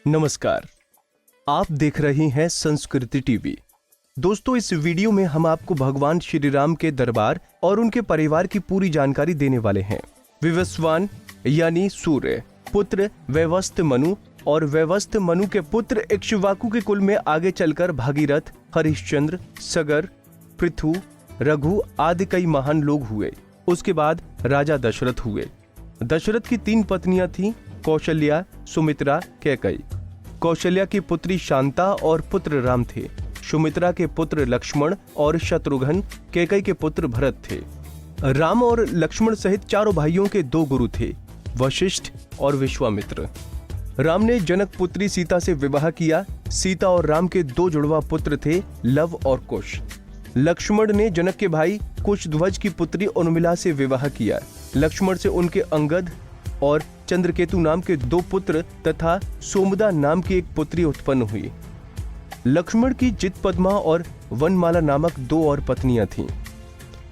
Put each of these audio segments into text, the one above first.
नमस्कार, आप देख रहे हैं संस्कृति टीवी। दोस्तों, इस वीडियो में हम आपको भगवान श्री राम के दरबार और उनके परिवार की पूरी जानकारी देने वाले हैं। विवस्वान यानी सूर्य पुत्र वैवस्वत मनु और वैवस्वत मनु के पुत्र इक्ष्वाकु के कुल में आगे चलकर भागीरथ, हरिश्चंद्र, सगर, पृथु, रघु आदि कई महान लोग हुए। उसके बाद राजा दशरथ हुए। दशरथ की 3 पत्नियां थीं, कौशल्या, सुमित्रा, कैकेयी। कौशल्या की पुत्री शांता और पुत्र राम थे। सुमित्रा के पुत्र लक्ष्मण और शत्रुघ्न, कैकेयी के पुत्र भरत थे। राम और लक्ष्मण सहित चारों भाइयों के 2 गुरु थे, वशिष्ठ और विश्वामित्र। राम ने जनक पुत्री सीता से विवाह किया। सीता और राम के 2 जुड़वा पुत्र थे, लव और कुश। लक्ष्मण ने जनक के भाई कुशध्वज की पुत्री उर्मिला से विवाह किया। लक्ष्मण से उनके अंगद और चंद्रकेतु नाम के 2 पुत्र तथा सोमदा नाम की एक पुत्री उत्पन्न हुई। लक्ष्मण की चित्पद्मा और वनमाला नामक 2 और पत्नियां थीं।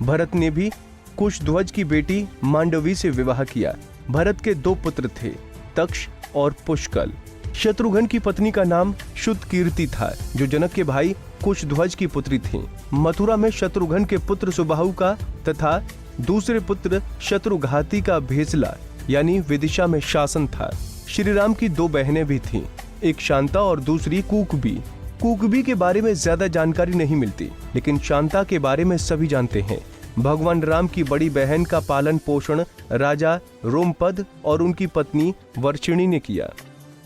भरत ने भी कुशध्वज की बेटी मांडवी से विवाह किया। भरत के 2 पुत्र थे, तक्ष और पुष्कल। शत्रुघ्न की पत्नी का नाम शुद्धकीर्ति था, जो जनक के भाई कुशध्वज की पुत्री थी। मथुरा में शत्रुघ्न के पुत्र सुबाहु का तथा दूसरे पुत्र शत्रुघाती का भेसला यानी विदिशा में शासन था। श्री राम की 2 बहनें भी थीं, एक शांता और दूसरी कुकबी। कुकबी के बारे में ज्यादा जानकारी नहीं मिलती, लेकिन शांता के बारे में सभी जानते हैं। भगवान राम की बड़ी बहन का पालन पोषण राजा रोमपद और उनकी पत्नी वर्षिणी ने किया,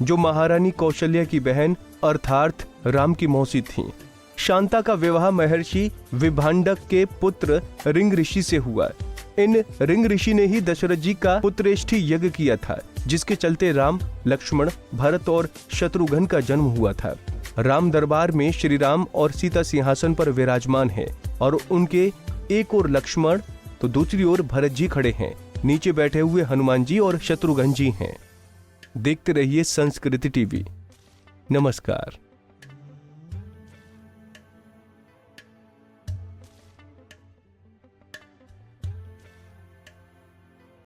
जो महारानी कौशल्या की बहन अर्थात राम की मौसी थीं। शांता का विवाह महर्षि विभांडक के पुत्र रिंग ऋषि से हुआ। इन रिंग ऋषि ने ही दशरथ जी का पुत्रेष्ठी यज्ञ किया था, जिसके चलते राम, लक्ष्मण, भरत और शत्रुघ्न का जन्म हुआ था। राम दरबार में श्री राम और सीता सिंहासन पर विराजमान है और उनके एक ओर लक्ष्मण तो दूसरी ओर भरत जी खड़े हैं। नीचे बैठे हुए हनुमान जी और शत्रुघ्न जी हैं। देखते रहिए संस्कृति टीवी। नमस्कार।